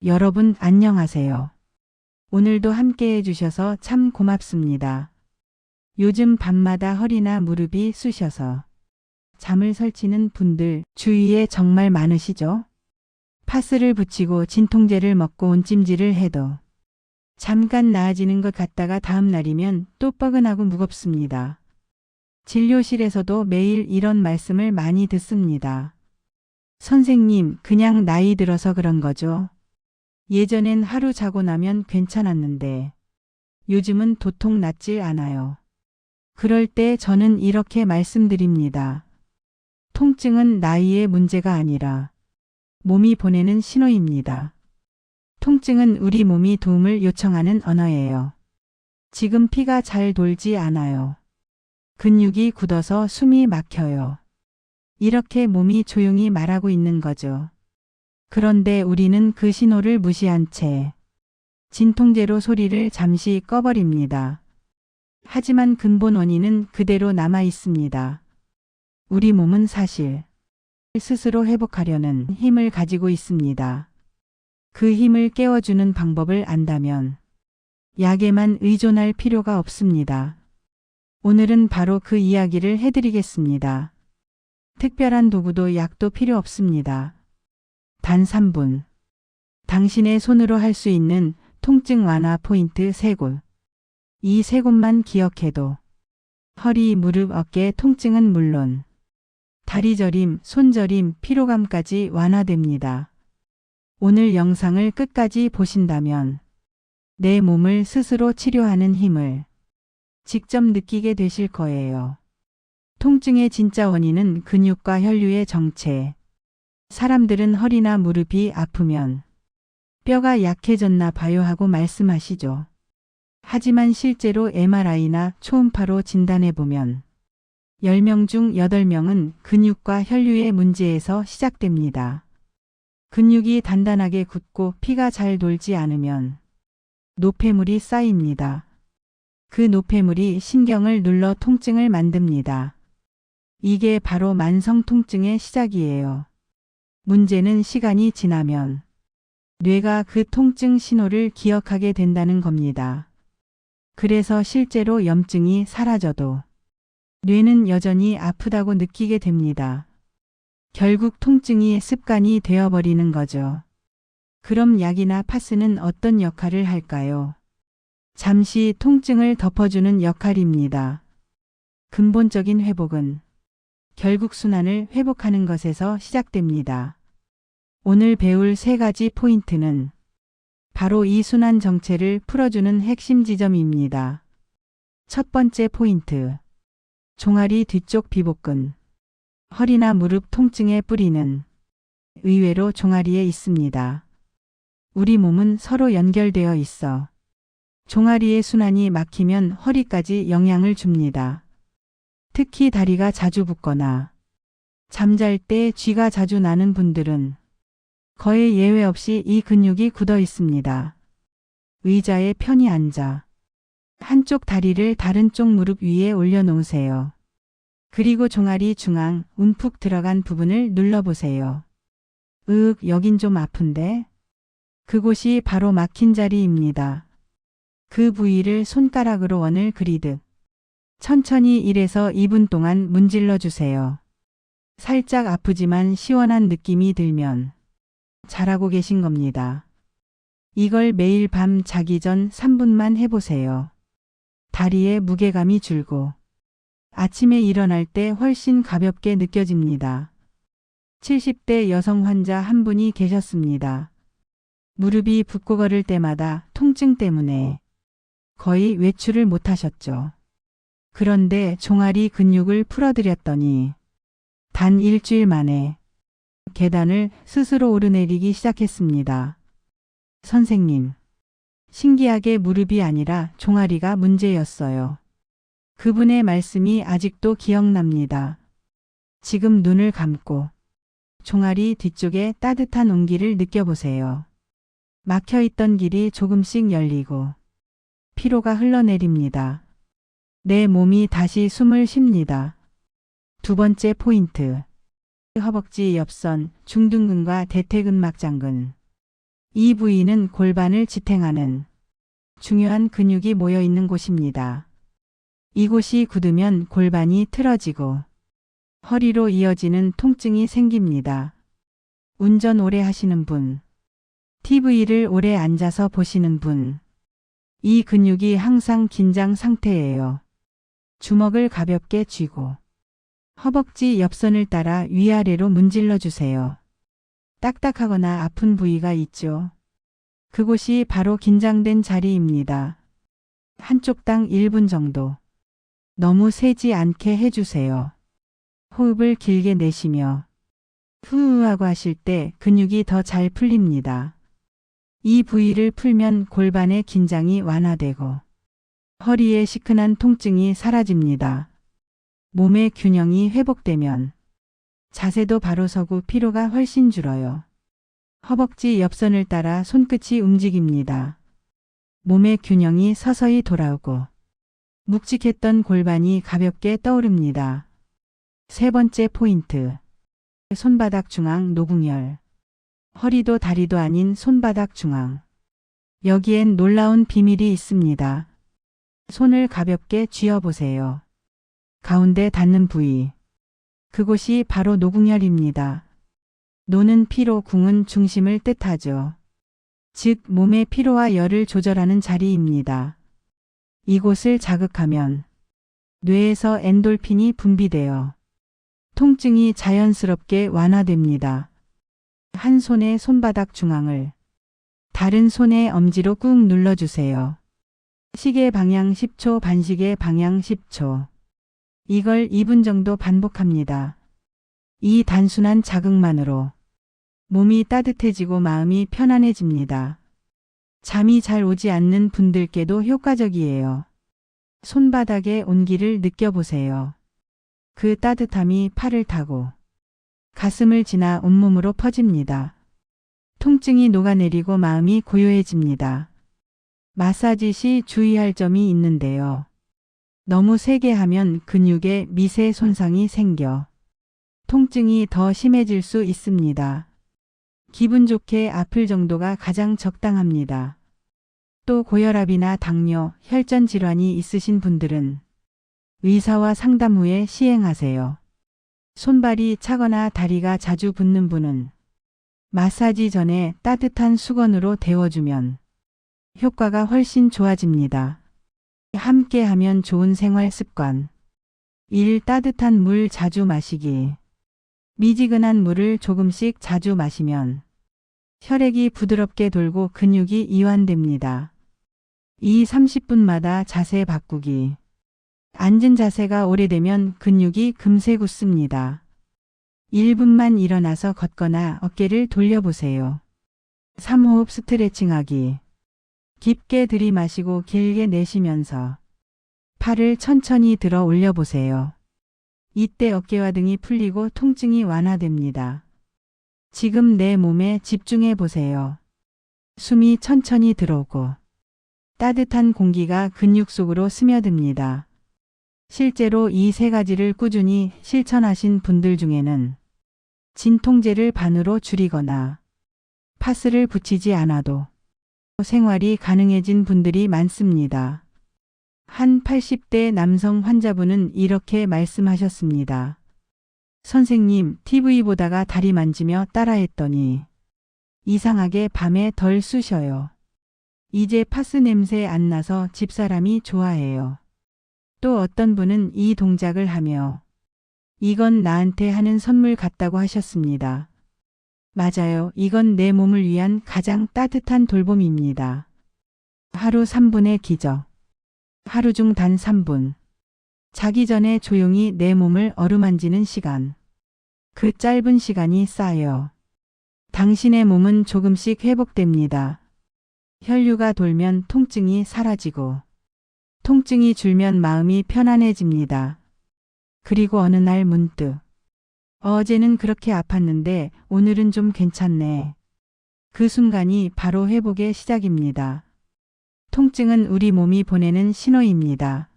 여러분 안녕하세요. 오늘도 함께 해주셔서 참 고맙습니다. 요즘 밤마다 허리나 무릎이 쑤셔서 잠을 설치는 분들 주위에 정말 많으시죠? 파스를 붙이고 진통제를 먹고 온찜질을 해도 잠깐 나아지는 것 같다가 다음 날이면 또 뻐근하고 무겁습니다. 진료실에서도 매일 이런 말씀을 많이 듣습니다. 선생님, 그냥 나이 들어서 그런 거죠. 예전엔 하루 자고 나면 괜찮았는데 요즘은 도통 낫질 않아요. 그럴 때 저는 이렇게 말씀드립니다. 통증은 나이의 문제가 아니라 몸이 보내는 신호입니다. 통증은 우리 몸이 도움을 요청하는 언어예요. 지금 피가 잘 돌지 않아요. 근육이 굳어서 숨이 막혀요. 이렇게 몸이 조용히 말하고 있는 거죠. 그런데 우리는 그 신호를 무시한 채 진통제로 소리를 잠시 꺼버립니다. 하지만 근본 원인은 그대로 남아 있습니다. 우리 몸은 사실 스스로 회복하려는 힘을 가지고 있습니다. 그 힘을 깨워주는 방법을 안다면 약에만 의존할 필요가 없습니다. 오늘은 바로 그 이야기를 해드리겠습니다. 특별한 도구도 약도 필요 없습니다. 단 3분. 당신의 손으로 할 수 있는 통증 완화 포인트 3곳. 이 3곳만 기억해도 허리, 무릎, 어깨 통증은 물론 다리 저림, 손 저림, 피로감까지 완화됩니다. 오늘 영상을 끝까지 보신다면 내 몸을 스스로 치료하는 힘을 직접 느끼게 되실 거예요. 통증의 진짜 원인은 근육과 혈류의 정체. 사람들은 허리나 무릎이 아프면 뼈가 약해졌나 봐요 하고 말씀하시죠. 하지만 실제로 MRI나 초음파로 진단해보면 10명 중 8명은 근육과 혈류의 문제에서 시작됩니다. 근육이 단단하게 굳고 피가 잘 돌지 않으면 노폐물이 쌓입니다. 그 노폐물이 신경을 눌러 통증을 만듭니다. 이게 바로 만성 통증의 시작이에요. 문제는 시간이 지나면 뇌가 그 통증 신호를 기억하게 된다는 겁니다. 그래서 실제로 염증이 사라져도 뇌는 여전히 아프다고 느끼게 됩니다. 결국 통증이 습관이 되어버리는 거죠. 그럼 약이나 파스는 어떤 역할을 할까요? 잠시 통증을 덮어주는 역할입니다. 근본적인 회복은 결국 순환을 회복하는 것에서 시작됩니다. 오늘 배울 3가지 포인트는 바로 이 순환 정체를 풀어주는 핵심 지점입니다. 첫 번째 포인트. 종아리 뒤쪽 비복근. 허리나 무릎 통증의 뿌리는 의외로 종아리에 있습니다. 우리 몸은 서로 연결되어 있어 종아리의 순환이 막히면 허리까지 영향을 줍니다. 특히 다리가 자주 붓거나 잠잘 때 쥐가 자주 나는 분들은 거의 예외 없이 이 근육이 굳어 있습니다. 의자에 편히 앉아 한쪽 다리를 다른 쪽 무릎 위에 올려놓으세요. 그리고 종아리 중앙 움푹 들어간 부분을 눌러보세요. 여긴 좀 아픈데? 그곳이 바로 막힌 자리입니다. 그 부위를 손가락으로 원을 그리듯 천천히 1에서 2분 동안 문질러 주세요. 살짝 아프지만 시원한 느낌이 들면 잘하고 계신 겁니다. 이걸 매일 밤 자기 전 3분만 해보세요. 다리에 무게감이 줄고 아침에 일어날 때 훨씬 가볍게 느껴집니다. 70대 여성 환자 한 분이 계셨습니다. 무릎이 붓고 걸을 때마다 통증 때문에 거의 외출을 못하셨죠. 그런데 종아리 근육을 풀어드렸더니 단 일주일 만에 계단을 스스로 오르내리기 시작했습니다. 선생님, 신기하게 무릎이 아니라 종아리가 문제였어요. 그분의 말씀이 아직도 기억납니다. 지금 눈을 감고 종아리 뒤쪽에 따뜻한 온기를 느껴보세요. 막혀있던 길이 조금씩 열리고 피로가 흘러내립니다. 내 몸이 다시 숨을 쉽니다. 두 번째 포인트. 허벅지 옆선, 중둔근과 대퇴근막장근. 이 부위는 골반을 지탱하는 중요한 근육이 모여 있는 곳입니다. 이곳이 굳으면 골반이 틀어지고 허리로 이어지는 통증이 생깁니다. 운전 오래 하시는 분, TV를 오래 앉아서 보시는 분, 이 근육이 항상 긴장 상태예요. 주먹을 가볍게 쥐고 허벅지 옆선을 따라 위아래로 문질러 주세요. 딱딱하거나 아픈 부위가 있죠. 그곳이 바로 긴장된 자리입니다. 한쪽당 1분 정도. 너무 세지 않게 해주세요. 호흡을 길게 내쉬며 후하고 하실 때 근육이 더 잘 풀립니다. 이 부위를 풀면 골반의 긴장이 완화되고 허리의 시큰한 통증이 사라집니다. 몸의 균형이 회복되면 자세도 바로 서고 피로가 훨씬 줄어요. 허벅지 옆선을 따라 손끝이 움직입니다. 몸의 균형이 서서히 돌아오고 묵직했던 골반이 가볍게 떠오릅니다. 세 번째 포인트. 손바닥 중앙 노궁혈. 허리도 다리도 아닌 손바닥 중앙. 여기엔 놀라운 비밀이 있습니다. 손을 가볍게 쥐어보세요. 가운데 닿는 부위. 그곳이 바로 노궁혈입니다. 노는 피로, 궁은 중심을 뜻하죠. 즉 몸의 피로와 열을 조절하는 자리입니다. 이곳을 자극하면 뇌에서 엔돌핀이 분비되어 통증이 자연스럽게 완화됩니다. 한 손의 손바닥 중앙을 다른 손의 엄지로 꾹 눌러주세요. 시계 방향 10초, 반시계 방향 10초. 이걸 2분 정도 반복합니다. 이 단순한 자극만으로 몸이 따뜻해지고 마음이 편안해집니다. 잠이 잘 오지 않는 분들께도 효과적이에요. 손바닥의 온기를 느껴보세요. 그 따뜻함이 팔을 타고 가슴을 지나 온몸으로 퍼집니다. 통증이 녹아내리고 마음이 고요해집니다. 마사지 시 주의할 점이 있는데요. 너무 세게 하면 근육에 미세 손상이 생겨 통증이 더 심해질 수 있습니다. 기분 좋게 아플 정도가 가장 적당합니다. 또 고혈압이나 당뇨, 혈전 질환이 있으신 분들은 의사와 상담 후에 시행하세요. 손발이 차거나 다리가 자주 붓는 분은 마사지 전에 따뜻한 수건으로 데워주면 효과가 훨씬 좋아집니다. 함께 하면 좋은 생활 습관. 1. 따뜻한 물 자주 마시기. 미지근한 물을 조금씩 자주 마시면 혈액이 부드럽게 돌고 근육이 이완됩니다. 2. 30분마다 자세 바꾸기. 앉은 자세가 오래되면 근육이 금세 굳습니다. 1분만 일어나서 걷거나 어깨를 돌려보세요. 3호흡 스트레칭하기. 깊게 들이마시고 길게 내쉬면서 팔을 천천히 들어 올려보세요. 이때 어깨와 등이 풀리고 통증이 완화됩니다. 지금 내 몸에 집중해 보세요. 숨이 천천히 들어오고 따뜻한 공기가 근육 속으로 스며듭니다. 실제로 이 세 가지를 꾸준히 실천하신 분들 중에는 진통제를 반으로 줄이거나 파스를 붙이지 않아도 생활이 가능해진 분들이 많습니다. 한 80대 남성 환자분은 이렇게 말씀하셨습니다. 선생님, TV 보다가 다리 만지며 따라했더니 이상하게 밤에 덜 쑤셔요. 이제 파스 냄새 안 나서 집사람이 좋아해요. 또 어떤 분은 이 동작을 하며 이건 나한테 하는 선물 같다고 하셨습니다. 맞아요. 이건 내 몸을 위한 가장 따뜻한 돌봄입니다. 하루 3분의 기적. 하루 중 단 3분. 자기 전에 조용히 내 몸을 어루만지는 시간. 그 짧은 시간이 쌓여 당신의 몸은 조금씩 회복됩니다. 혈류가 돌면 통증이 사라지고 통증이 줄면 마음이 편안해집니다. 그리고 어느 날 문득 어제는 그렇게 아팠는데 오늘은 좀 괜찮네. 그 순간이 바로 회복의 시작입니다. 통증은 우리 몸이 보내는 신호입니다.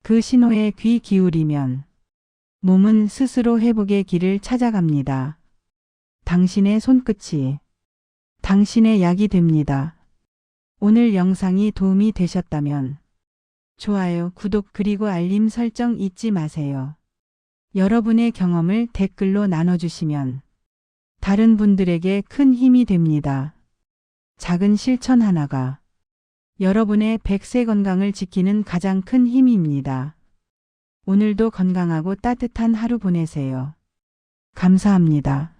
그 신호에 귀 기울이면 몸은 스스로 회복의 길을 찾아갑니다. 당신의 손끝이 당신의 약이 됩니다. 오늘 영상이 도움이 되셨다면 좋아요, 구독 그리고 알림 설정 잊지 마세요. 여러분의 경험을 댓글로 나눠주시면 다른 분들에게 큰 힘이 됩니다. 작은 실천 하나가 여러분의 100세 건강을 지키는 가장 큰 힘입니다. 오늘도 건강하고 따뜻한 하루 보내세요. 감사합니다.